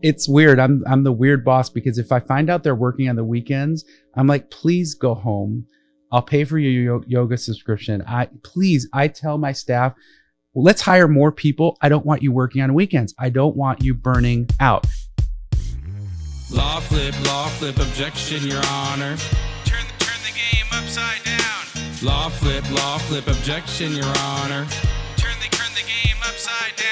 It's weird. I'm the weird boss because if I find out they're working on the weekends, I'm like, please go home. I'll pay for your yoga subscription. I tell my staff, well, let's hire more people. I don't want you working on weekends. I don't want you burning out. LawFlip, objection, Your Honor. Turn the game upside down. LawFlip, objection, Your Honor. Turn the game upside down.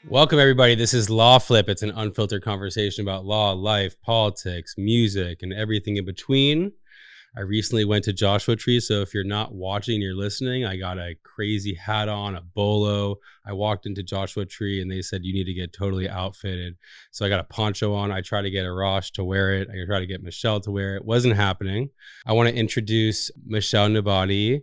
Welcome, everybody. This is LawFlip. It's an unfiltered conversation about law, life, politics, music, and everything in between. I recently went to Joshua Tree, so if you're not watching, you're listening. I got a crazy hat on, a bolo. I walked into Joshua Tree, and they said, you need to get totally outfitted. So I got a poncho on. I tried to get Arash to wear it. I tried to get Michelle to wear it. Wasn't happening. I want to introduce Michelle Nabati.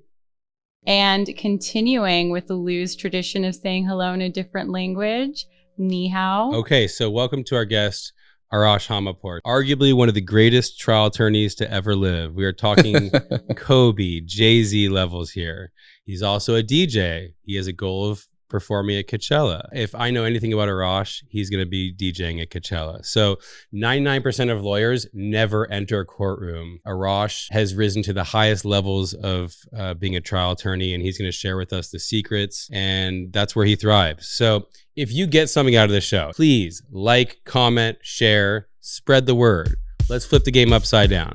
And continuing with the loose tradition of saying hello in a different language, ni hao. Okay, so welcome to our guest, Arash Homampour, arguably one of the greatest trial attorneys to ever live. We are talking Kobe, Jay-Z levels here. He's also a DJ. He has a goal of performing at Coachella. If I know anything about Arash, he's going to be DJing at Coachella. So 99% of lawyers never enter a courtroom. Arash has risen to the highest levels of being a trial attorney, and he's going to share with us the secrets, and that's where he thrives. So if you get something out of this show, please like, comment, share, spread the word. Let's flip the game upside down.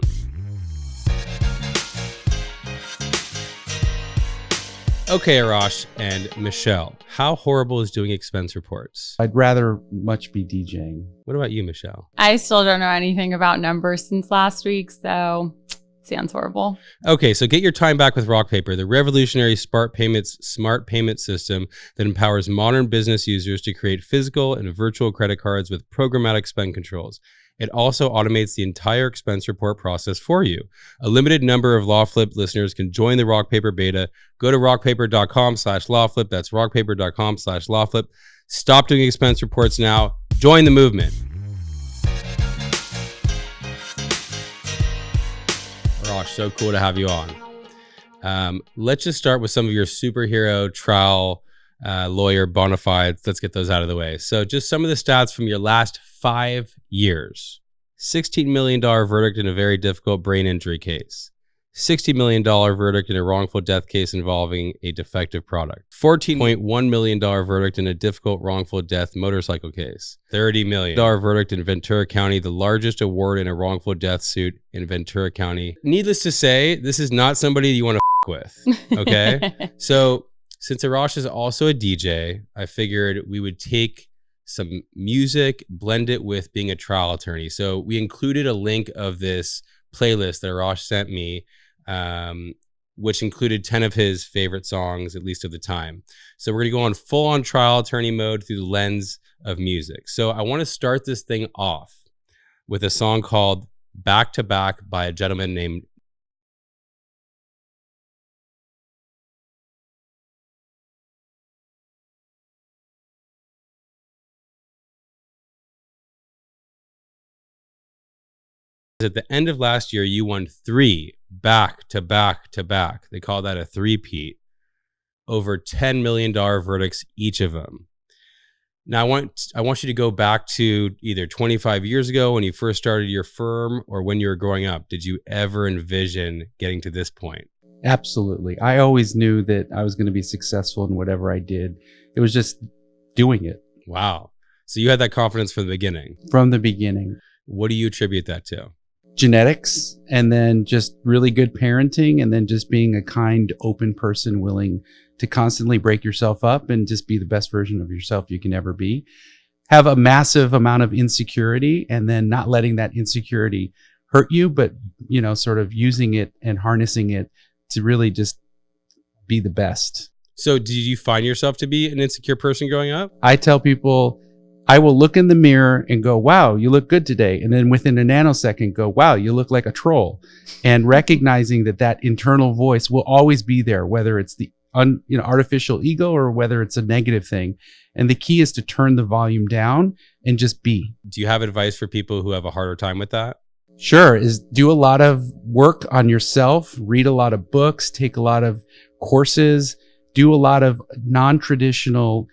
Okay, Arash and Michelle, how horrible is doing expense reports? I'd rather much be DJing. What about you, Michelle? I still don't know anything about numbers since last week, so sounds horrible. Okay, so get your time back with Rock Paper, the revolutionary smart payment system that empowers modern business users to create physical and virtual credit cards with programmatic spend controls. It also automates the entire expense report process for you. A limited number of LawFlip listeners can join the Rock Paper beta. Go to rockpaper.com/LawFlip. That's rockpaper.com/LawFlip. Stop doing expense reports now. Join the movement. Arash, so cool to have you on. Let's just start with some of your superhero trial lawyer bona fides. Let's get those out of the way. So just some of the stats from your last 5 years. $16 million verdict in a very difficult brain injury case. $60 million verdict in a wrongful death case involving a defective product. $14.1 million verdict in a difficult wrongful death motorcycle case. $30 million verdict in Ventura County, the largest award in a wrongful death suit in Ventura County. Needless to say, this is not somebody you want to with, okay? So since Arash is also a DJ, I figured we would take some music, blend it with being a trial attorney. So we included a link of this playlist that Arash sent me, which included 10 of his favorite songs, at least of the time. So we're gonna go on full on trial attorney mode through the lens of music. So I wanna start this thing off with a song called Back to Back by a gentleman named At the end of last year, you won 3 back to back to back. They call that a three-peat. Over $10 million verdicts, each of them. Now, I want you to go back to either 25 years ago when you first started your firm or when you were growing up. Did you ever envision getting to this point? Absolutely. I always knew that I was going to be successful in whatever I did. It was just doing it. Wow. So you had that confidence from the beginning? From the beginning. What do you attribute that to? Genetics, and then just really good parenting, and then just being a kind, open person willing to constantly break yourself up and just be the best version of yourself you can ever be. Have a massive amount of insecurity, and then not letting that insecurity hurt you, but sort of using it and harnessing it to really just be the best. So did you find yourself to be an insecure person growing up? I tell people, I will look in the mirror and go, wow, you look good today. And then within a nanosecond go, wow, you look like a troll. And recognizing that internal voice will always be there, whether it's the artificial ego or whether it's a negative thing. And the key is to turn the volume down and just be. Do you have advice for people who have a harder time with that? Sure. Is do a lot of work on yourself, read a lot of books, take a lot of courses, do a lot of non-traditional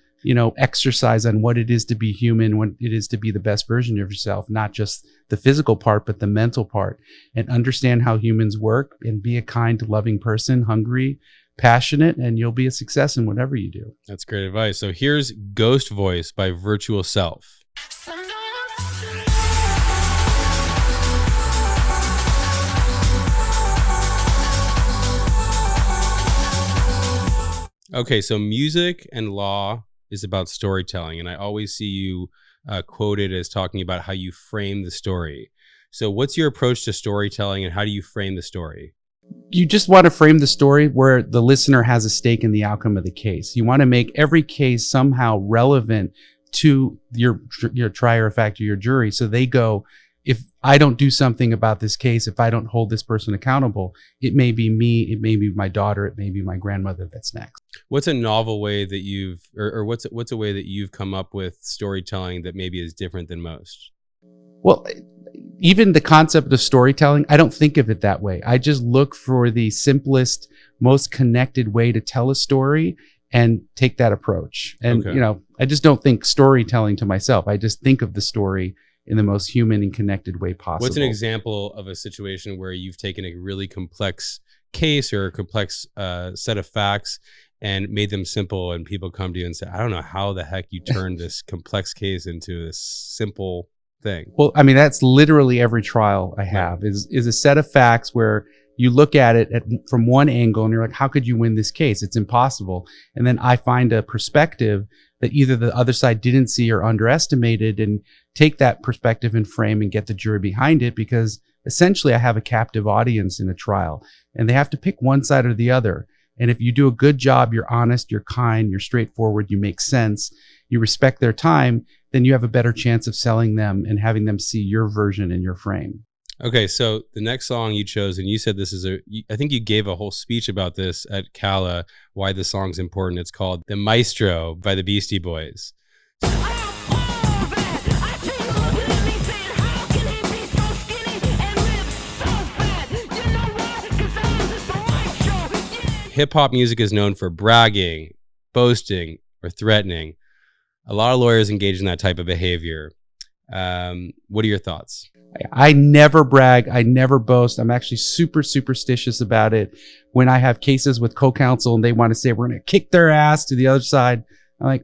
exercise on what it is to be human, what it is to be the best version of yourself, not just the physical part, but the mental part, and understand how humans work and be a kind, loving person, hungry, passionate, and you'll be a success in whatever you do. That's great advice. So here's Ghost Voice by Virtual Self. Okay, so music and law is about storytelling, and I always see you quoted as talking about how you frame the story. So what's your approach to storytelling, and how do you frame the story? You just want to frame the story where the listener has a stake in the outcome of the case. You want to make every case somehow relevant to your trier of fact or your jury. So they go, if I don't do something about this case, if I don't hold this person accountable, it may be me, it may be my daughter, it may be my grandmother that's next. What's a novel way that you've, or what's a way that you've come up with storytelling that maybe is different than most? Well, even the concept of storytelling, I don't think of it that way. I just look for the simplest, most connected way to tell a story and take that approach. And, Okay. I just don't think storytelling to myself. I just think of the story in the most human and connected way possible. What's an example of a situation where you've taken a really complex case or a complex set of facts and made them simple, and people come to you and say, I don't know how the heck you turned this complex case into this simple thing? Well, I mean, that's literally every trial I have is a set of facts where you look at it from one angle and you're like, how could you win this case? It's impossible. And then I find a perspective that either the other side didn't see or underestimated, and take that perspective and frame and get the jury behind it, because essentially I have a captive audience in a trial and they have to pick one side or the other. And if you do a good job, you're honest, you're kind, you're straightforward, you make sense, you respect their time, then you have a better chance of selling them and having them see your version and your frame. Okay, so the next song you chose, and you said this is I think you gave a whole speech about this at Cala, why the song's important. It's called The Maestro by the Beastie Boys. Hip hop music is known for bragging, boasting, or threatening. A lot of lawyers engage in that type of behavior. What are your thoughts? I never brag. I never boast. I'm actually super superstitious about it. When I have cases with co-counsel and they want to say, we're going to kick their ass to the other side, I'm like,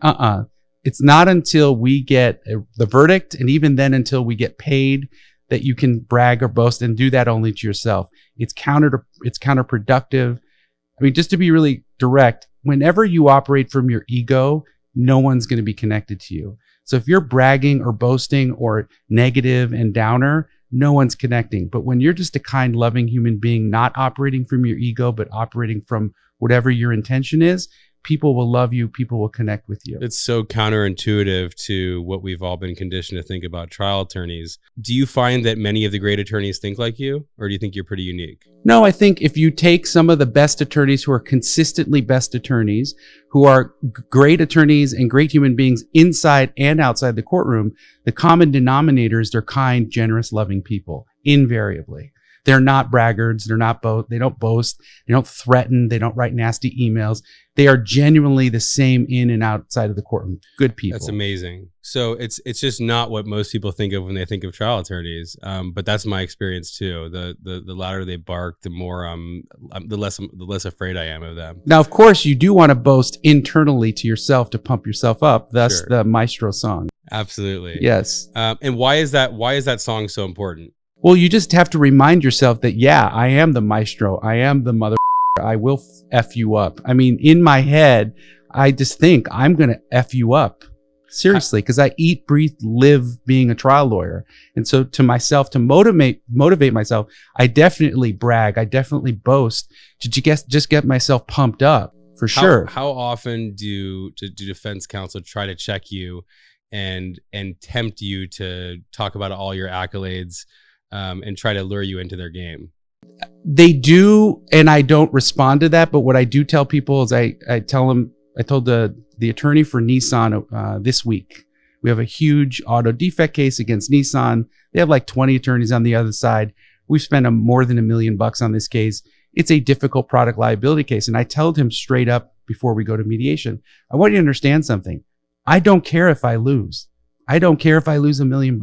It's not until we get the verdict, and even then until we get paid, that you can brag or boast, and do that only to yourself. It's counterproductive. I mean, just to be really direct, whenever you operate from your ego, no one's going to be connected to you. So if you're bragging or boasting or negative and downer, no one's connecting. But when you're just a kind, loving human being, not operating from your ego, but operating from whatever your intention is, people will love you. People will connect with you. It's so counterintuitive to what we've all been conditioned to think about trial attorneys. Do you find that many of the great attorneys think like you, or do you think you're pretty unique? No, I think if you take some of the best attorneys who are consistently best attorneys, who are great attorneys and great human beings inside and outside the courtroom, the common denominator is they're kind, generous, loving people, invariably. They're not braggarts. They don't boast. They don't threaten. They don't write nasty emails. They are genuinely the same in and outside of the courtroom. Good people. That's amazing. So it's just not what most people think of when they think of trial attorneys. But that's my experience too. The louder they bark, the more the less afraid I am of them. Now, of course, you do want to boast internally to yourself to pump yourself up. Thus, Sure. the Maestro song. Absolutely. Yes. And why is that song so important? Well, you just have to remind yourself that, yeah, I am the maestro. I am the mother. I will F you up. I mean, in my head, I just think I'm going to F you up. Seriously, because I eat, breathe, live being a trial lawyer. And so to myself, to motivate myself, I definitely brag. I definitely boast to just get myself pumped up for sure. How often do defense counsel try to check you and tempt you to talk about all your accolades? And try to lure you into their game? They do, and I don't respond to that. But what I do tell people is I told the attorney for Nissan this week, we have a huge auto defect case against Nissan. They have like 20 attorneys on the other side. We've spent more than $1 million on this case. It's a difficult product liability case. And I told him straight up before we go to mediation, I want you to understand something. I don't care if I lose. I don't care if I lose $1 million.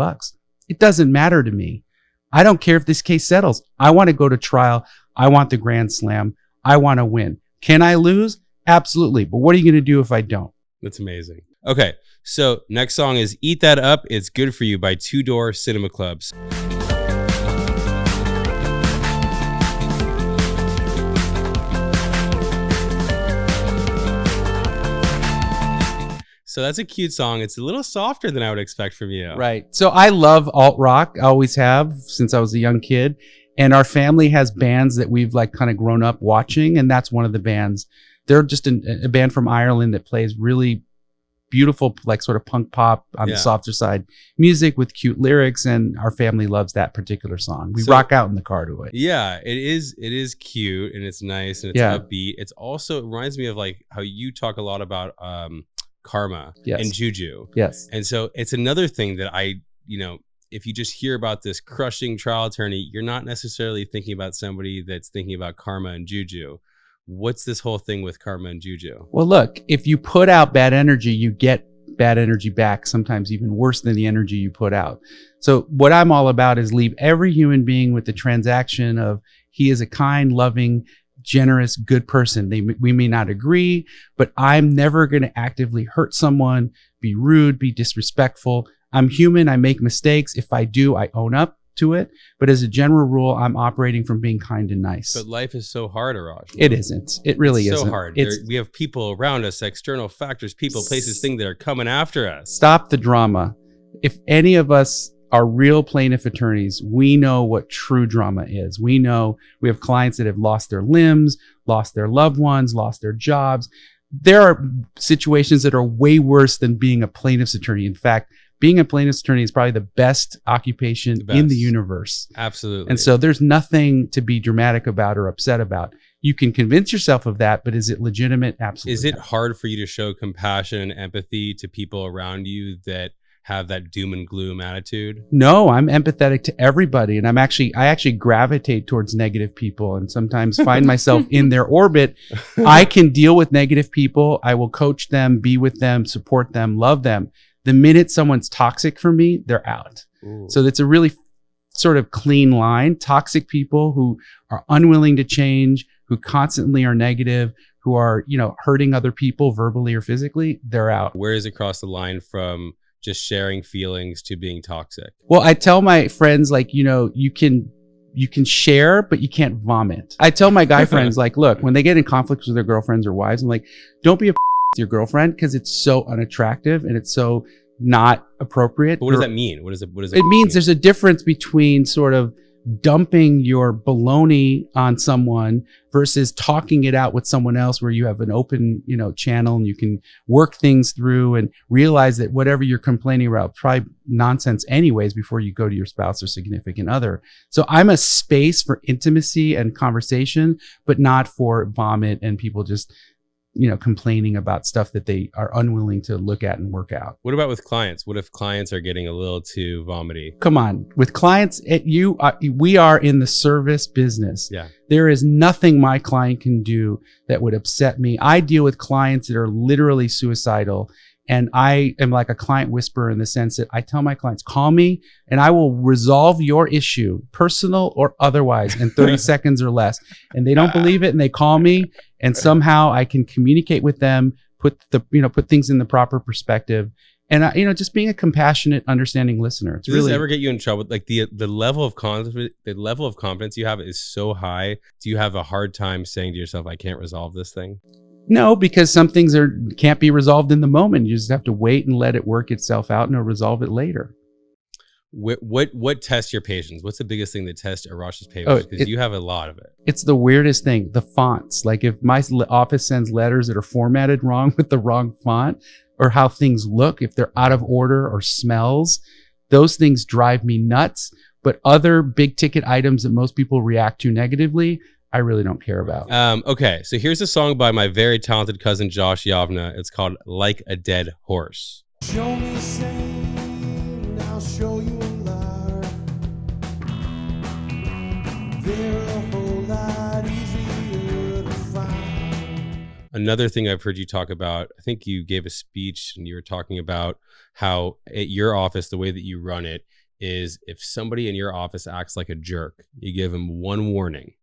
It doesn't matter to me. I don't care if this case settles. I want to go to trial. I want the grand slam. I want to win. Can I lose? Absolutely. But what are you going to do if I don't? That's amazing. Okay, so next song is Eat That Up, It's Good For You by Two Door Cinema Clubs. So that's a cute song. It's a little softer than I would expect from you. Right. So I love alt rock. I always have since I was a young kid. And our family has bands that we've like kind of grown up watching. And that's one of the bands. They're just a band from Ireland that plays really beautiful, like sort of punk pop on the softer side music with cute lyrics. And our family loves that particular song. We rock out in the car to it. Yeah, it is cute and it's nice and it's upbeat. It's also, it reminds me of like how you talk a lot about karma and Juju. Yes. And so it's another thing that if you just hear about this crushing trial attorney, you're not necessarily thinking about somebody that's thinking about karma and Juju. What's this whole thing with karma and Juju? Well, look, if you put out bad energy, you get bad energy back, sometimes even worse than the energy you put out. So what I'm all about is leave every human being with the transaction of he is a kind, loving, generous, good person. We may not agree, but I'm never going to actively hurt someone, be rude, be disrespectful. I'm human. I make mistakes. If I do, I own up to it. But as a general rule, I'm operating from being kind and nice. But life is so hard, Arash. It isn't. It really isn't. So hard. We have people around us, external factors, people, places, things that are coming after us. Stop the drama. If any of us are real plaintiff attorneys, we know what true drama is. We know we have clients that have lost their limbs, lost their loved ones, lost their jobs. There are situations that are way worse than being a plaintiff's attorney. In fact, being a plaintiff's attorney is probably the best occupation in the universe. Absolutely. And so there's nothing to be dramatic about or upset about. You can convince yourself of that, but is it legitimate? Absolutely. Is it hard for you to show compassion and empathy to people around you that have that doom and gloom attitude? No, I'm empathetic to everybody. And I actually gravitate towards negative people and sometimes find myself in their orbit. I can deal with negative people. I will coach them, be with them, support them, love them. The minute someone's toxic for me, they're out. Ooh. So it's a really sort of clean line. Toxic people who are unwilling to change, who constantly are negative, who are, hurting other people verbally or physically, they're out. Where is it across the line from just sharing feelings to being toxic? Well, I tell my friends, like, you can share, but you can't vomit. I tell my guy friends, like, look, when they get in conflicts with their girlfriends or wives, I'm like, don't be a your girlfriend because it's so unattractive and it's so not appropriate. But what does that mean? What does it mean? Means there's a difference between sort of dumping your baloney on someone versus talking it out with someone else where you have an open, channel and you can work things through and realize that whatever you're complaining about, probably nonsense anyways before you go to your spouse or significant other. So I'm a space for intimacy and conversation, but not for vomit and people just complaining about stuff that they are unwilling to look at and work out. What about with clients? What if clients are getting a little too vomity? Come on. With clients, we are in the service business. Yeah. There is nothing my client can do that would upset me. I deal with clients that are literally suicidal. And I am like a client whisperer in the sense that I tell my clients, call me and I will resolve your issue, personal or otherwise, in 30 seconds or less. And they don't believe it and they call me and somehow I can communicate with them, put things in the proper perspective. And just being a compassionate, understanding listener. Does this ever get you in trouble? Like the level of confidence you have is so high. Do you have a hard time saying to yourself, I can't resolve this thing? No, because some things can't be resolved in the moment. You just have to wait and let it work itself out and resolve it later. What tests your patience? What's the biggest thing that tests Arash's patience? Because you have a lot of it. It's the weirdest thing. The fonts. Like if my office sends letters that are formatted wrong with the wrong font, or how things look, if they're out of order or smells, those things drive me nuts. But other big ticket items that most people react to negatively, I really don't care about. Okay, so here's a song by my very talented cousin Josh Yavna. It's called Like a Dead Horse. Show me a sign, I'll show you a lie. They're a whole lot easier to find. another thing I've heard you talk about, I think you gave a speech and you were talking about how at your office, the way that you run it is if somebody in your office acts like a jerk, you give them one warning.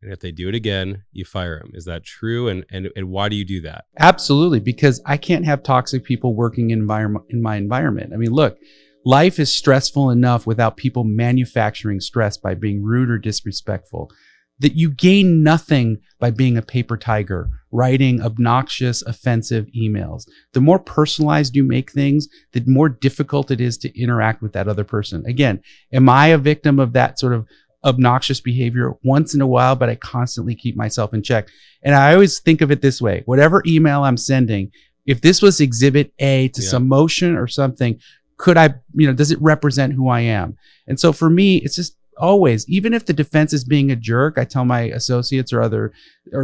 And if they do it again, you fire them. Is that true? And why do you do that? Absolutely, because I can't have toxic people working in my environment. I mean, look, life is stressful enough without people manufacturing stress by being rude or disrespectful. That you gain nothing by being a paper tiger, writing obnoxious, offensive emails. The more personalized you make things, the more difficult it is to interact with that other person. Again, am I a victim of that sort of obnoxious behavior once in a while, but I constantly keep myself in check. And I always think of it this way: whatever email I'm sending, if this was exhibit A to some motion or something, could I, does it represent who I am? And so for me, it's just always, even if the defense is being a jerk, I tell my associates or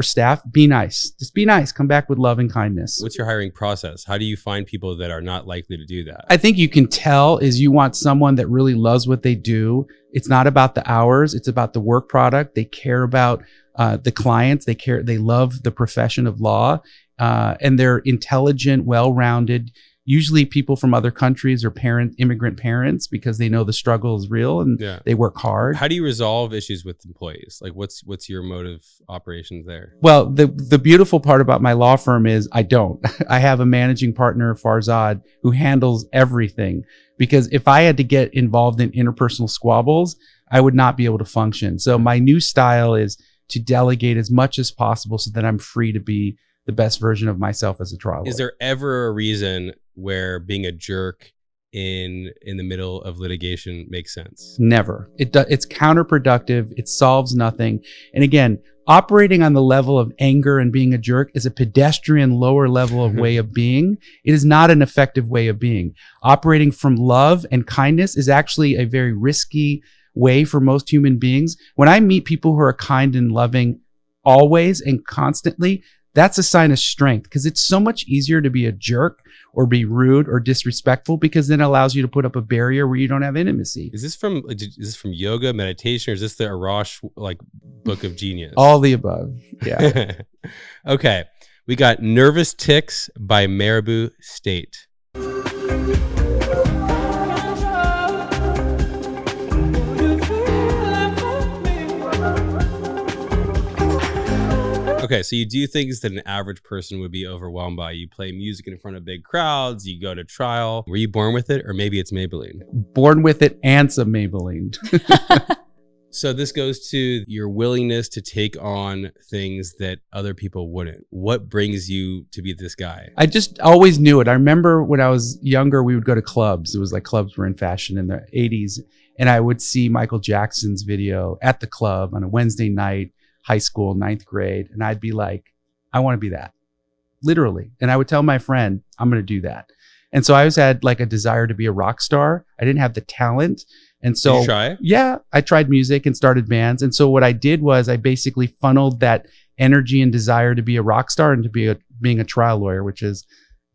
staff, be nice. Just be nice. Come back with love and kindness. What's your hiring process? How do you find people that are not likely to do that? I think you can tell is you want someone that really loves what they do. It's not about the hours. It's about the work product. They care about the clients. They love the profession of law, and they're intelligent, well-rounded. Usually people from other countries are immigrant parents because they know the struggle is real and they work hard. How do you resolve issues with employees? Like what's your mode of operations there? Well, the beautiful part about my law firm is I don't. I have a managing partner, Farzad, who handles everything, because if I had to get involved in interpersonal squabbles, I would not be able to function. So my new style is to delegate as much as possible so that I'm free to be the best version of myself as a trial lawyer. Is there ever a reason where being a jerk in the middle of litigation makes sense? Never. It's counterproductive. It solves nothing. And again, operating on the level of anger and being a jerk is a pedestrian lower level of way of being. It is not an effective way of being. Operating from love and kindness is actually a very risky way for most human beings. When I meet people who are kind and loving always and constantly, that's a sign of strength, because it's so much easier to be a jerk or be rude or disrespectful, because then it allows you to put up a barrier where you don't have intimacy. Is this from yoga, meditation, or is this the Arash book of genius? All the above. Yeah. Okay. We got Nervous Ticks by Marabou State. Okay, so you do things that an average person would be overwhelmed by. You play music in front of big crowds. You go to trial. Were you born with it, or maybe it's Maybelline? Born with it and some Maybelline. So this goes to your willingness to take on things that other people wouldn't. What brings you to be this guy? I just always knew it. I remember when I was younger, we would go to clubs. It was like clubs were in fashion in the 80s. And I would see Michael Jackson's video at the club on a Wednesday night, high school, 9th grade. And I'd be like, I want to be that, literally. And I would tell my friend, I'm going to do that. And so I always had like a desire to be a rock star. I didn't have the talent. And so, did you try? Yeah, I tried music and started bands. And so what I did was I basically funneled that energy and desire to be a rock star into being a trial lawyer, which is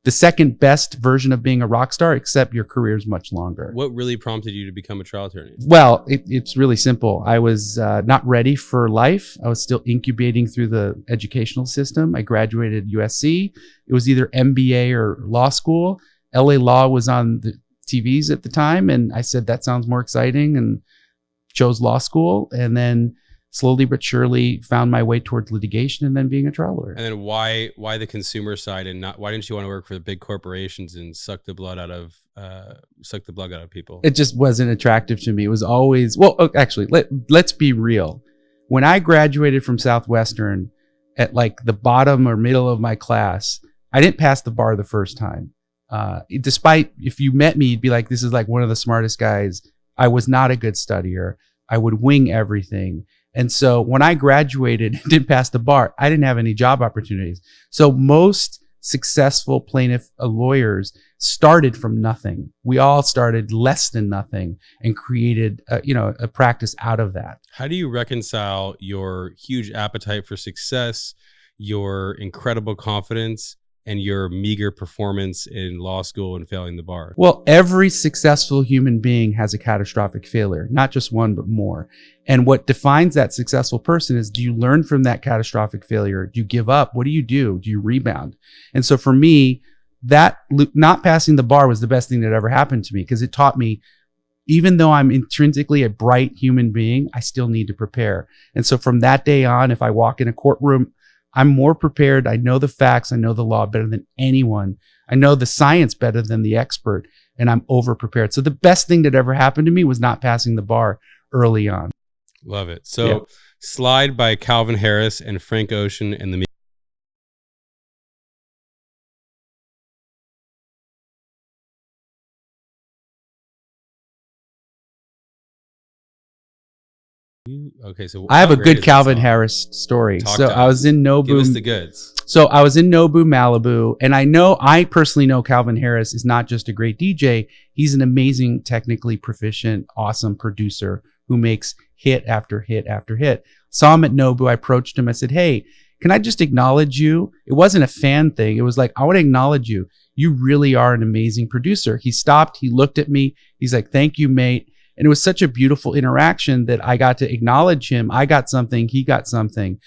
the second best version of being a rock star, except your career is much longer. What really prompted you to become a trial attorney? Well, it's really simple. I was not ready for life. I was still incubating through the educational system. I graduated USC. It was either MBA or law school. LA Law was on the TVs at the time. And I said, that sounds more exciting, and chose law school. And then slowly but surely found my way towards litigation and then being a trial lawyer. And then why the consumer side, and why didn't you want to work for the big corporations and suck the blood out of people? It just wasn't attractive to me. It was always, actually, let's be real. When I graduated from Southwestern at like the bottom or middle of my class, I didn't pass the bar the first time. Despite, if you met me, you'd be like, this is like one of the smartest guys. I was not a good studier. I would wing everything. And so when I graduated and didn't pass the bar, I didn't have any job opportunities. So most successful plaintiff lawyers started from nothing. We all started less than nothing and created a practice out of that. How do you reconcile your huge appetite for success, your incredible confidence, and your meager performance in law school and failing the bar? Well, every successful human being has a catastrophic failure, not just one, but more. And what defines that successful person is, do you learn from that catastrophic failure? Do you give up? What do? Do you rebound? And so for me, that not passing the bar was the best thing that ever happened to me, because it taught me, even though I'm intrinsically a bright human being, I still need to prepare. And so from that day on, if I walk in a courtroom, I'm more prepared. I know the facts. I know the law better than anyone. I know the science better than the expert, and I'm over prepared. So the best thing that ever happened to me was not passing the bar early on. Love it. So Slide by Calvin Harris and Frank Ocean and the Okay, so I have how a great good is Calvin this song? Harris story. Talk So to I us. was in Nobu. Give us the goods. So I was in Nobu, Malibu, and I personally know Calvin Harris is not just a great DJ. He's an amazing, technically proficient, awesome producer who makes hit after hit after hit. Saw him at Nobu. I approached him. I said, "Hey, can I just acknowledge you?" It wasn't a fan thing. It was like, I want to acknowledge you. You really are an amazing producer. He stopped. He looked at me. He's like, "Thank you, mate." And it was such a beautiful interaction that I got to acknowledge him. I got something. He got something.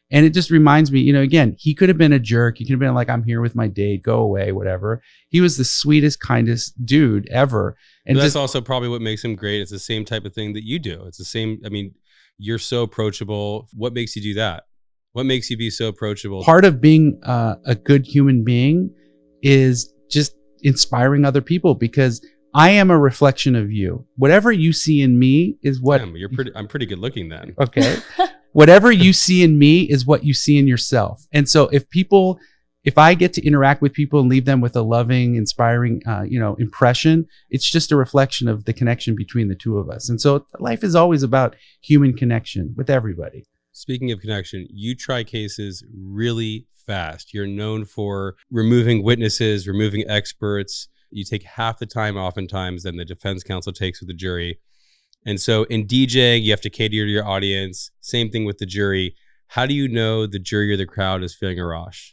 And it just reminds me, again, he could have been a jerk. He could have been like, "I'm here with my date, go away," whatever. He was the sweetest, kindest dude ever. And But that's just, also probably what makes him great. It's the same type of thing that you do. It's the same. I mean, you're so approachable. What makes you do that? What makes you be so approachable? part of being a good human being is just inspiring other people, because I am a reflection of you. Whatever you see in me is what... Damn, I'm pretty good looking then. Okay. Whatever you see in me is what you see in yourself. And so if I get to interact with people and leave them with a loving, inspiring, impression, it's just a reflection of the connection between the two of us. And so life is always about human connection with everybody. Speaking of connection, you try cases really fast. You're known for removing witnesses, removing experts. You take half the time oftentimes than the defense counsel takes with the jury. And so in DJing, you have to cater to your audience. Same thing with the jury. How do you know the jury or the crowd is feeling Arash?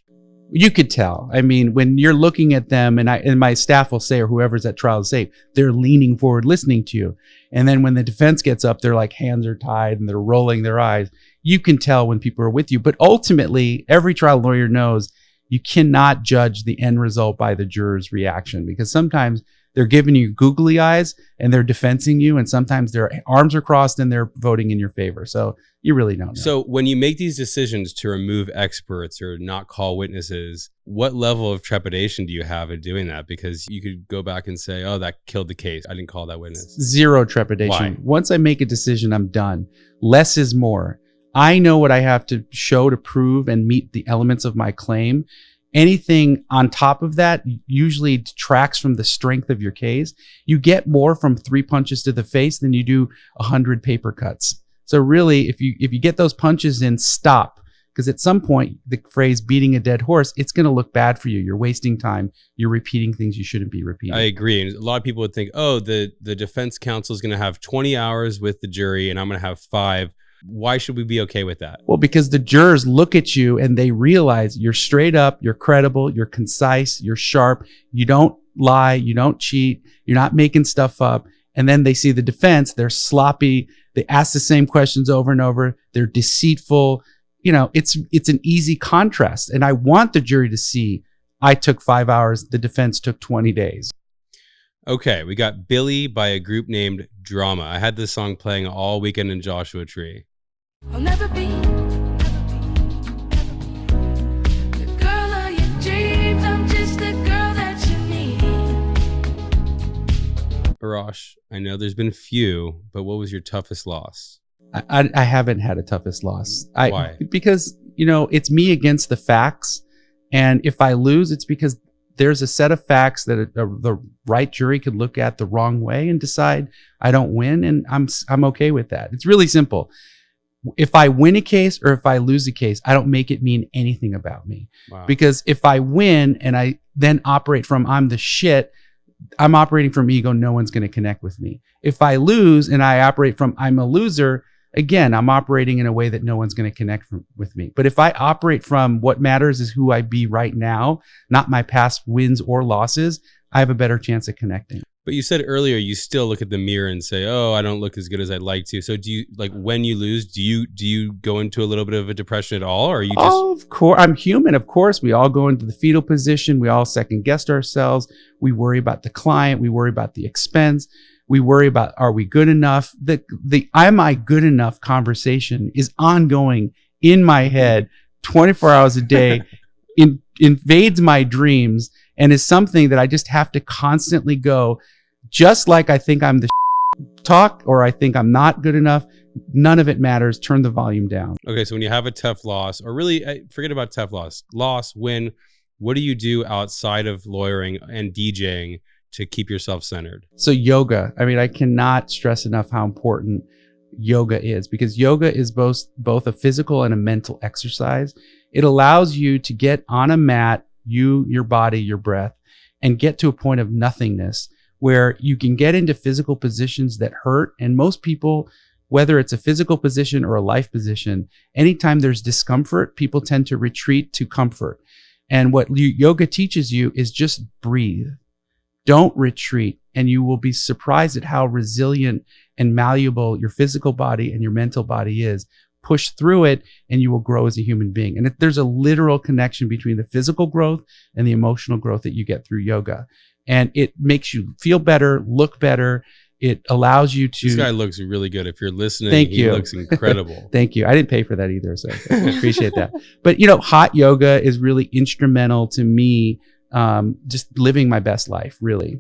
You could tell. I mean, when you're looking at them, and my staff will say, or whoever's at trial will say, they're leaning forward, listening to you. And then when the defense gets up, they're like, hands are tied and they're rolling their eyes. You can tell when people are with you. But ultimately, every trial lawyer knows you cannot judge the end result by the juror's reaction, because sometimes they're giving you googly eyes and they're defending you, and sometimes their arms are crossed and they're voting in your favor. So you really don't know. So when you make these decisions to remove experts or not call witnesses, what level of trepidation do you have in doing that? Because you could go back and say, "Oh, that killed the case. I didn't call that witness." Zero trepidation. Why? Once I make a decision, I'm done. Less is more. I know what I have to show to prove and meet the elements of my claim. Anything on top of that usually detracts from the strength of your case. You get more from 3 punches to the face than you do 100 paper cuts. So really, if you get those punches in, stop. Because at some point, the phrase beating a dead horse, it's going to look bad for you. You're wasting time. You're repeating things you shouldn't be repeating. I agree. And a lot of people would think, "Oh, the defense counsel is going to have 20 hours with the jury and I'm going to have 5. Why should we be okay with that? Well, because the jurors look at you and they realize you're straight up, you're credible, you're concise, you're sharp, you don't lie, you don't cheat, you're not making stuff up. And then they see the defense, they're sloppy, they ask the same questions over and over, they're deceitful. It's an easy contrast. And I want the jury to see I took 5 hours, the defense took 20 days. Okay, we got Billy by a group named Drama. I had this song playing all weekend in Joshua Tree. I'll never be the girl of your dreams. I'm just the girl that you need. Arash, I know there's been a few, but what was your toughest loss? I haven't had a toughest loss. Why? Because, it's me against the facts. And if I lose, it's because there's a set of facts that the right jury could look at the wrong way and decide I don't win. And I'm okay with that. It's really simple. If I win a case or if I lose a case, I don't make it mean anything about me. Wow. Because if I win and I then operate from I'm the shit, I'm operating from ego. No one's going to connect with me. If I lose and I operate from I'm a loser, again, I'm operating in a way that no one's going to connect with me. But if I operate from what matters is who I be right now, not my past wins or losses, I have a better chance of connecting. But you said earlier you still look at the mirror and say, "Oh, I don't look as good as I'd like to." So do you, like, when you lose, do you go into a little bit of a depression at all, or are you just? Oh, of course, I'm human. Of course, we all go into the fetal position. We all second guess ourselves. We worry about the client. We worry about the expense. We worry about, are we good enough? The am I good enough conversation is ongoing in my head 24 hours a day, invades my dreams, and is something that I just have to constantly go. Just like I think I'm the talk, or I think I'm not good enough, none of it matters. Turn the volume down. Okay, so when you have a tough loss, or really forget about tough win, what do you do outside of lawyering and DJing to keep yourself centered? So yoga. I mean, I cannot stress enough how important yoga is, because yoga is both a physical and a mental exercise. It allows you to get on a mat, your body, your breath, and get to a point of nothingness where you can get into physical positions that hurt. And most people, whether it's a physical position or a life position, anytime there's discomfort, people tend to retreat to comfort. And what yoga teaches you is just breathe. Don't retreat. And you will be surprised at how resilient and malleable your physical body and your mental body is. Push through it and you will grow as a human being. And there's a literal connection between the physical growth and the emotional growth that you get through yoga. And it makes you feel better, look better. It allows you to. This guy looks really good. If you're listening, Thank he you. looks incredible. Thank you. I didn't pay for that either, so I appreciate that. But hot yoga is really instrumental to me, just living my best life, really.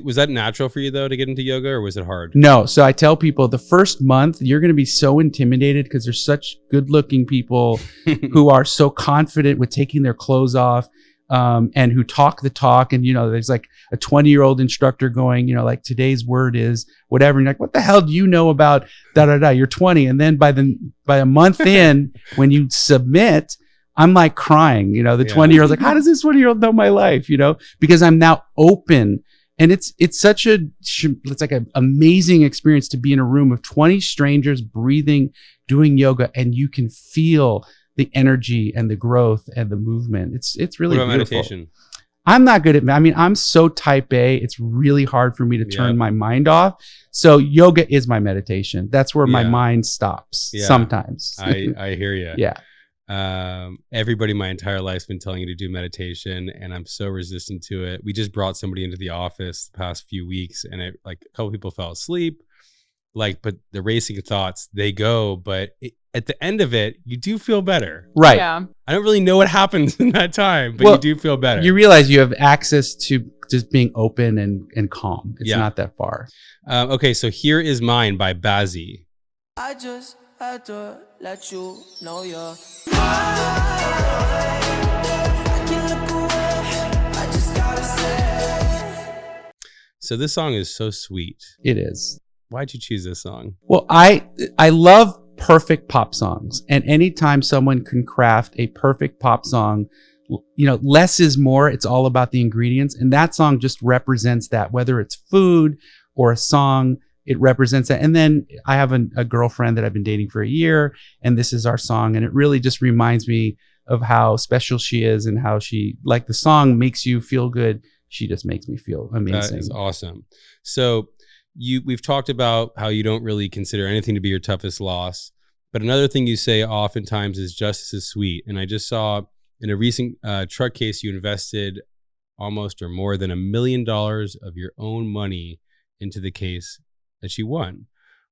Was that natural for you though to get into yoga, or was it hard? No. So I tell people the first month you're going to be so intimidated because there's such good-looking people who are so confident with taking their clothes off. And who talk the talk, and there's like a 20-year-old instructor going, like today's word is whatever, and you're like, what the hell do you know about da da da? You're 20, and then by a month in, when you submit, I'm like crying. The 20-year-old's like, how does this 20-year-old know my life? Because I'm now open, and it's like an amazing experience to be in a room of 20 strangers breathing, doing yoga, and you can feel the energy and the growth and the movement. It's really what about beautiful. Meditation? I'm not good at, I'm so type A. It's really hard for me to turn my mind off. So yoga is my meditation. That's where my mind stops sometimes. I hear you. Yeah. Everybody my entire life's been telling you to do meditation, and I'm so resistant to it. We just brought somebody into the office the past few weeks, and a couple people fell asleep. But the racing thoughts, they go, but at the end of it, you do feel better. Right. Yeah. I don't really know what happens in that time, but you do feel better. You realize you have access to just being open and calm. It's not that far. Okay, so here is mine by Bazzi. I just had to let you know you're I just gotta say. So this song is so sweet. It is. Why'd you choose this song? Well, I love perfect pop songs. And anytime someone can craft a perfect pop song, less is more. It's all about the ingredients. And that song just represents that, whether it's food or a song, it represents that. And then I have a girlfriend that I've been dating for a year, and this is our song. And it really just reminds me of how special she is and how the song makes you feel good. She just makes me feel amazing. That is awesome. So we've talked about how you don't really consider anything to be your toughest loss, but another thing you say oftentimes is justice is sweet. And I just saw in a recent truck case, you invested almost or more than $1 million of your own money into the case that you won.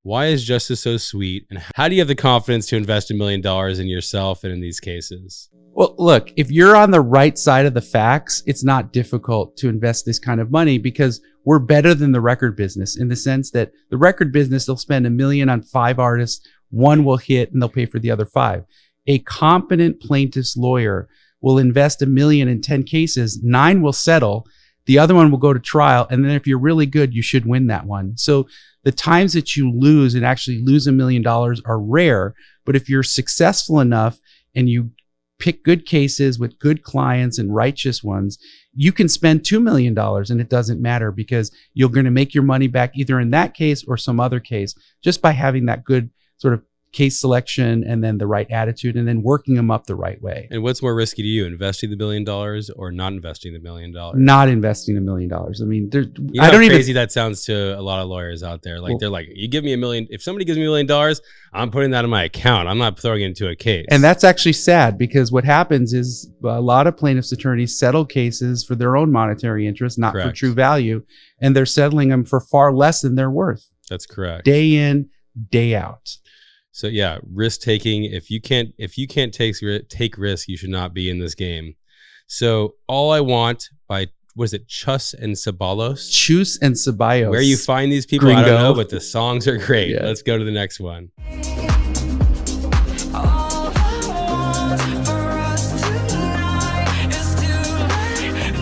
Why is justice so sweet? And how do you have the confidence to invest $1 million in yourself and in these cases? Well, look, if you're on the right side of the facts, it's not difficult to invest this kind of money, because we're better than the record business in the sense that the record business, they'll spend $1 million on 5 artists, 1 will hit and they'll pay for the other 5. A competent plaintiff's lawyer will invest $1 million in 10 cases, 9 will settle, the other one will go to trial, and then if you're really good, you should win that one. So the times that you lose and actually lose $1 million are rare, but if you're successful enough and you pick good cases with good clients and righteous ones, you can spend $2 million and it doesn't matter, because you're going to make your money back either in that case or some other case, just by having that good sort of case selection, and then the right attitude, and then working them up the right way. And what's more risky to you, investing the $1 million or not investing the $1 million? Not investing $1 million. I mean, You know I don't how even. crazy that sounds to a lot of lawyers out there. Like, Well- they're like, you give me $1 million. If somebody gives me $1 million, I'm putting that in my account. I'm not throwing it into a case. And that's actually sad, because what happens is a lot of plaintiffs' attorneys settle cases for their own monetary interest, not for Correct. true value, and they're settling them for far less than they're worth, That's correct. day in, day out. So yeah, risk taking. If you can't take risk, you should not be in this game. So All I Want by, was it Chus and Ceballos? Chus and Ceballos. Where you find these people, I Gringo. don't know, but the songs are great. Yeah. Let's go to the next one. All I want for us tonight is to let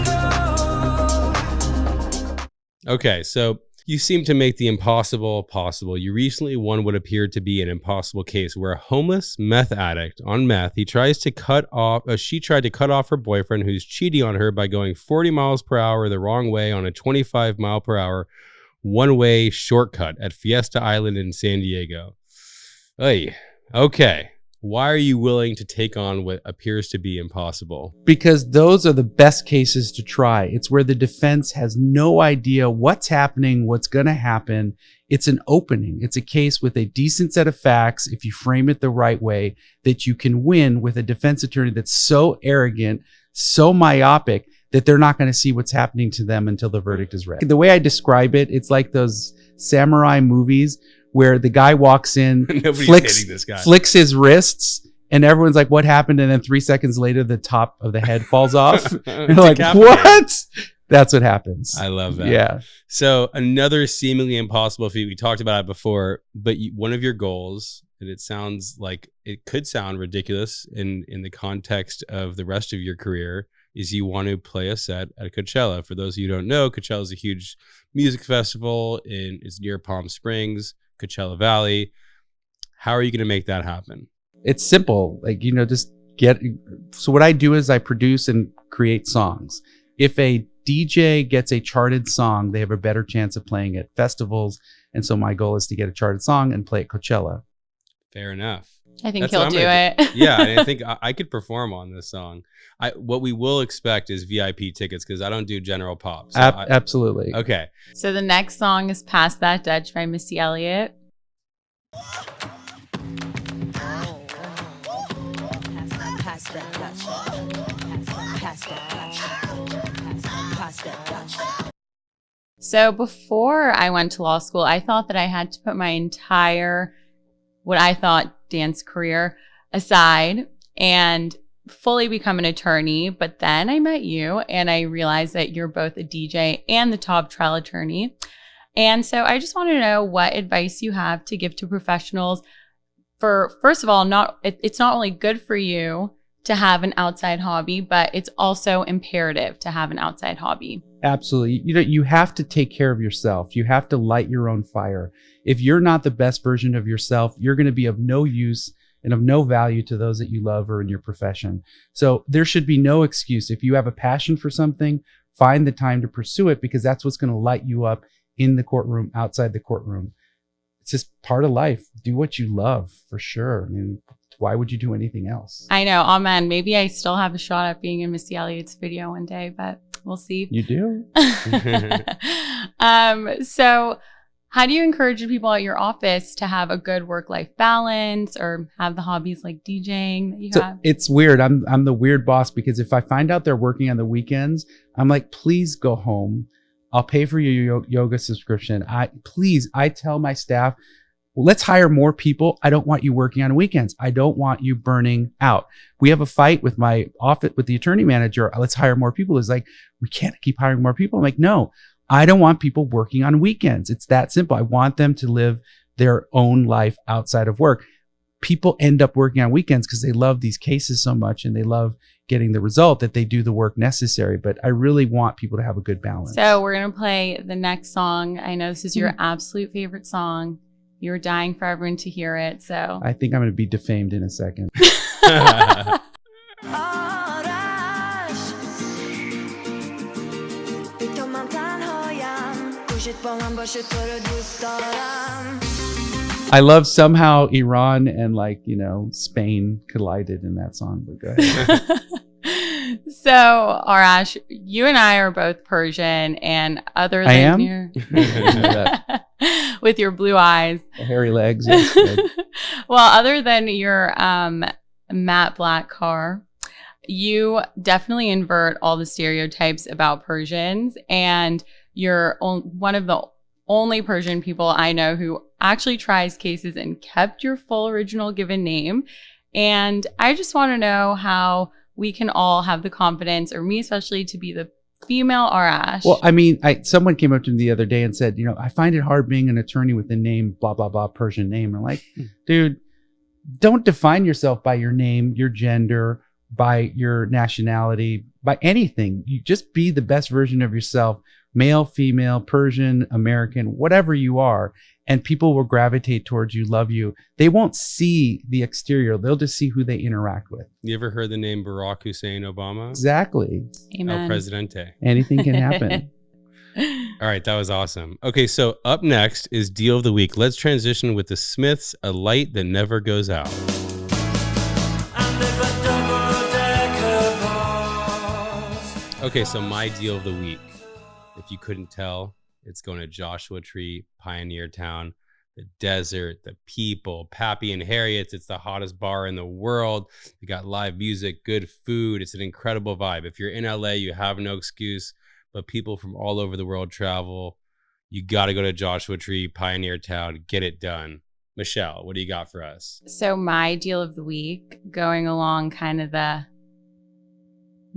go. Okay, so you seem to make the impossible possible. You recently won what appeared to be an impossible case where a homeless meth addict on meth, she tried to cut off her boyfriend who's cheating on her by going 40 miles per hour the wrong way on a 25 mile per hour one-way shortcut at Fiesta Island in San Diego. Hey, okay. Why are you willing to take on what appears to be impossible? Because those are the best cases to try. It's where the defense has no idea what's happening, what's going to happen. It's an opening. It's a case with a decent set of facts, if you frame it the right way, that you can win with a defense attorney that's so arrogant, so myopic, that they're not going to see what's happening to them until the verdict is read. The way I describe it, it's like those samurai movies where the guy walks in, Nobody's flicks hating this guy. flicks his wrists, and everyone's like, what happened? And then 3 seconds later, the top of the head falls off. And they're like, Decapitated. what? That's what happens. I love that. Yeah. So another seemingly impossible feat. We talked about it before, but one of your goals, and it sounds like it could sound ridiculous in the context of the rest of your career, is you want to play a set at Coachella. For those of you who don't know, Coachella is a huge music festival. It's near Palm Springs, Coachella Valley. How are you going to make that happen? It's simple. Like, just so what I do is I produce and create songs. If a DJ gets a charted song, they have a better chance of playing at festivals. And so my goal is to get a charted song and play at Coachella. Fair enough. I think That's he'll what I'm do gonna it. Yeah, and I think I could perform on this song. What we will expect is VIP tickets because I don't do general pop. So Absolutely. okay. So the next song is Pass That Dutch by Missy Elliott. So before I went to law school, I thought that I had to put my entire, what I thought dance career aside and fully become an attorney. But then I met you and I realized that you're both a DJ and the top trial attorney. And so I just want to know what advice you have to give to professionals for, first of all, it's not only good for you to have an outside hobby, but it's also imperative to have an outside hobby. Absolutely. You have to take care of yourself. You have to light your own fire. If you're not the best version of yourself, you're going to be of no use and of no value to those that you love or in your profession. So there should be no excuse. If you have a passion for something, find the time to pursue it because that's what's going to light you up in the courtroom, outside the courtroom. It's just part of life. Do what you love for sure. I mean, why would you do anything else? I know. Oh man, maybe I still have a shot at being in Missy Elliott's video one day, but we'll see. You do? So how do you encourage people at your office to have a good work-life balance or have the hobbies like DJing that you have? It's weird. I'm the weird boss because if I find out they're working on the weekends, I'm like, please go home. I'll pay for your yoga subscription. I tell my staff, well, let's hire more people. I don't want you working on weekends. I don't want you burning out. We have a fight with my office, with the attorney manager. Let's hire more people. It's like, we can't keep hiring more people. I'm like, no, I don't want people working on weekends. It's that simple. I want them to live their own life outside of work. People end up working on weekends because they love these cases so much and they love getting the result that they do the work necessary. But I really want people to have a good balance. So we're going to play the next song. I know this is your absolute favorite song. You're dying for everyone to hear it. So I think I'm going to be defamed in a second. Arash, I love somehow Iran and Spain collided in that song. But go ahead. So, Arash, you and I are both Persian, and other than am? your with your blue eyes, Hairy legs. Yes, good. well, other than your matte black car, you definitely invert all the stereotypes about Persians, and you're one of the only Persian people I know who actually tries cases and kept your full original given name. And I just want to know how we can all have the confidence, or me especially, to be the female Arash. Well, I mean, someone came up to me the other day and said, I find it hard being an attorney with the name blah blah blah Persian name. And I'm like, dude, don't define yourself by your name, your gender, by your nationality, by anything. You just be the best version of yourself, male, female, Persian, American, whatever you are. And people will gravitate towards you, love you. They won't see the exterior. They'll just see who they interact with. You ever heard the name Barack Hussein Obama? Exactly. Amen. El Presidente. Anything can happen. All right, that was awesome. Okay, so up next is Deal of the Week. Let's transition with the Smiths, A Light That Never Goes Out. Okay, so my Deal of the Week, if you couldn't tell, it's going to Joshua Tree, Pioneer Town, the desert, the people, Pappy and Harriet's. It's the hottest bar in the world. We got live music, good food. It's an incredible vibe. If you're in LA, you have no excuse, but people from all over the world travel. You got to go to Joshua Tree, Pioneer Town, get it done. Michelle, what do you got for us? So my deal of the week, going along kind of the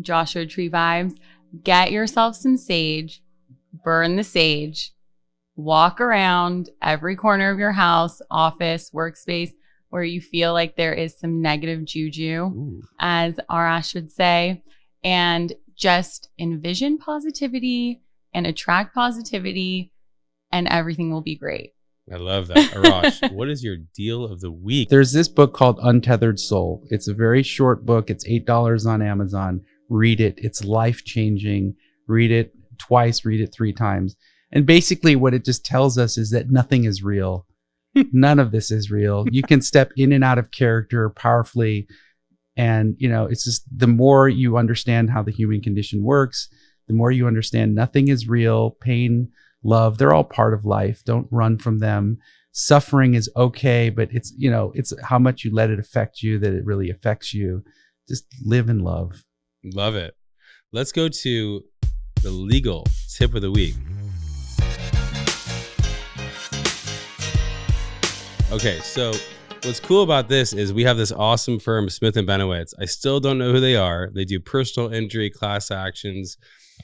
Joshua Tree vibes, get yourself some sage, burn the sage, walk around every corner of your house, office, workspace where you feel like there is some negative juju, as Arash would say, and just envision positivity and attract positivity, and everything will be great. I love that. Arash, what is your deal of the week? There's this book called Untethered Soul. It's a very short book. It's $8 on Amazon. Read it. It's life-changing. Read it twice, read it 3 times. And basically what it just tells us is that nothing is real. None of this is real. You can step in and out of character powerfully. And, it's just the more you understand how the human condition works, the more you understand nothing is real. Pain, love, they're all part of life. Don't run from them. Suffering is okay, but it's how much you let it affect you that it really affects you. Just live in love. Love it. Let's go to the legal tip of the week. Okay, so what's cool about this is we have this awesome firm, Smith & Benowitz. I still don't know who they are. They do personal injury, class actions,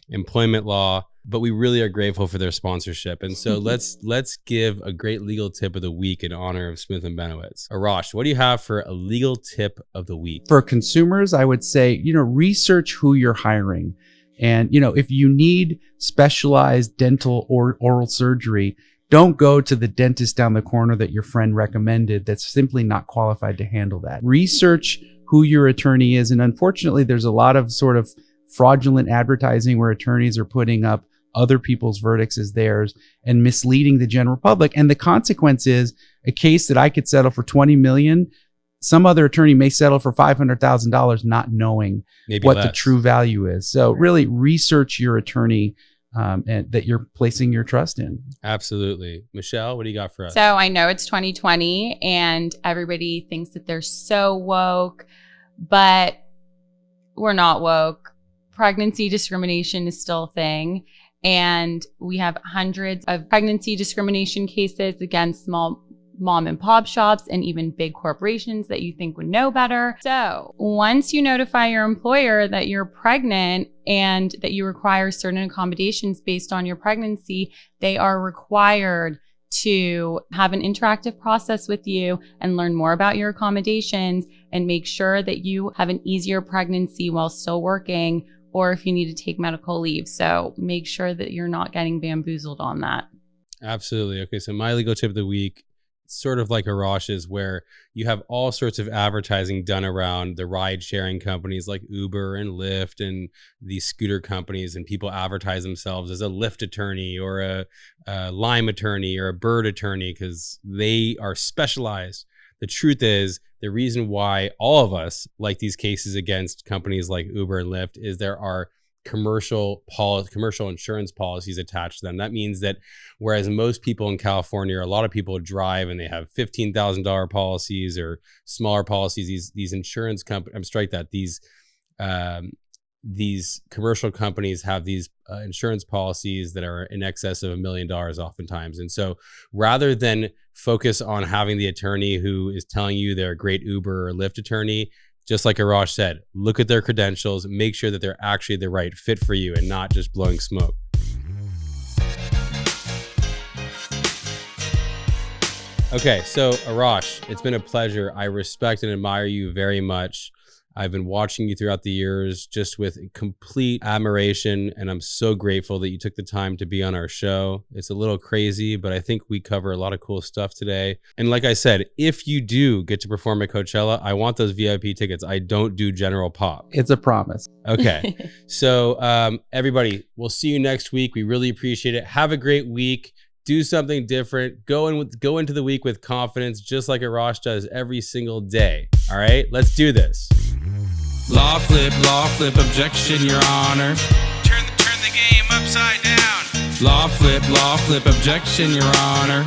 employment law, but we really are grateful for their sponsorship. And so let's give a great legal tip of the week in honor of Smith & Benowitz. Arash, what do you have for a legal tip of the week? For consumers, I would say, research who you're hiring. And, if you need specialized dental or oral surgery, don't go to the dentist down the corner that your friend recommended that's simply not qualified to handle that. Research who your attorney is. And unfortunately, there's a lot of sort of fraudulent advertising where attorneys are putting up other people's verdicts as theirs and misleading the general public. And the consequence is a case that I could settle for $20 million. Some other attorney may settle for $500,000 not knowing Maybe what less. the true value is. So really research your attorney and that you're placing your trust in. Absolutely. Michelle, what do you got for us? So I know it's 2020 and everybody thinks that they're so woke, but we're not woke. Pregnancy discrimination is still a thing. And we have hundreds of pregnancy discrimination cases against small mom and pop shops and even big corporations that you think would know better. So once you notify your employer that you're pregnant and that you require certain accommodations based on your pregnancy, they are required to have an interactive process with you and learn more about your accommodations and make sure that you have an easier pregnancy while still working, or if you need to take medical leave. So make sure that you're not getting bamboozled on that. Absolutely. Okay, so my legal tip of the week sort of like Arashs, where you have all sorts of advertising done around the ride sharing companies like Uber and Lyft and these scooter companies, and people advertise themselves as a Lyft attorney or a Lime attorney or a Bird attorney because they are specialized. The truth is, the reason why all of us like these cases against companies like Uber and Lyft is there are commercial insurance policies attached to them. That means that whereas most people in California, or a lot of people drive and they have $15,000 policies or smaller policies, these insurance companies, these commercial companies have these insurance policies that are in excess of $1 million oftentimes. And so rather than focus on having the attorney who is telling you they're a great Uber or Lyft attorney, just like Arash said, look at their credentials, make sure that they're actually the right fit for you and not just blowing smoke. Okay, so Arash, it's been a pleasure. I respect and admire you very much. I've been watching you throughout the years just with complete admiration, and I'm so grateful that you took the time to be on our show. It's a little crazy, but I think we cover a lot of cool stuff today. And like I said, if you do get to perform at Coachella, I want those VIP tickets. I don't do general pop. It's a promise. Okay. So everybody, we'll see you next week. We really appreciate it. Have a great week. Do something different. Go into the week with confidence, just like Arash does every single day. All right, let's do this. LawFlip, objection, Your Honor. Turn the game upside down. LawFlip, objection, Your Honor.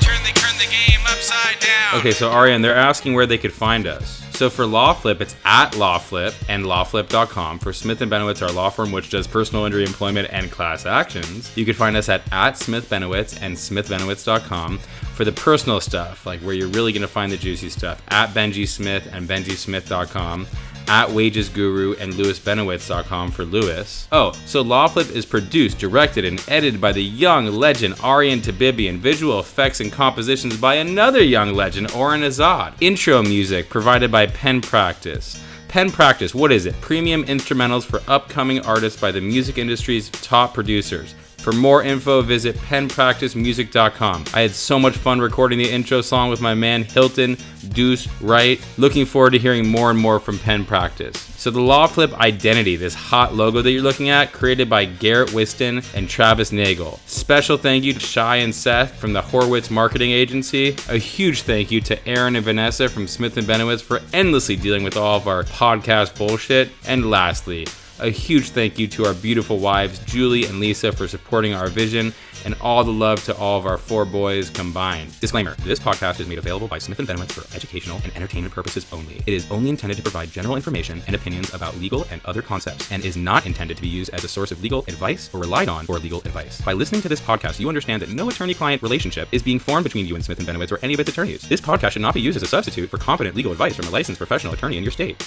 Turn the game upside down. Okay, so Ariane, they're asking where they could find us. So for LawFlip, it's at LawFlip and LawFlip.com. For Smith & Benowitz, our law firm, which does personal injury, employment, and class actions, you can find us at Smith Benowitz and SmithBenowitz.com. For the personal stuff, like where you're really going to find the juicy stuff, at Benjy Smith and BenjySmith.com. At Wages Guru and LewisBenowitz.com for Lewis. Oh, so LawFlip is produced, directed, and edited by the young legend Arian Tabibi, and visual effects and compositions by another young legend, Oren Azad. Intro music provided by Pen Practice. Pen Practice, what is it? Premium instrumentals for upcoming artists by the music industry's top producers. For more info, visit penpracticemusic.com. I had so much fun recording the intro song with my man Hilton Deuce Wright. Looking forward to hearing more and more from Pen Practice. So the LawFlip identity, this hot logo that you're looking at, created by Garrett Whiston and Travis Nagel. Special thank you to Shai and Seth from the Horwitz Marketing Agency. A huge thank you to Aaron and Vanessa from Smith & Benowitz for endlessly dealing with all of our podcast bullshit. And lastly, a huge thank you to our beautiful wives, Julie and Lisa, for supporting our vision, and all the love to all of our 4 boys combined. Disclaimer, this podcast is made available by Smith & Benowitz for educational and entertainment purposes only. It is only intended to provide general information and opinions about legal and other concepts, and is not intended to be used as a source of legal advice or relied on for legal advice. By listening to this podcast, you understand that no attorney-client relationship is being formed between you and Smith & Benowitz or any of its attorneys. This podcast should not be used as a substitute for competent legal advice from a licensed professional attorney in your state.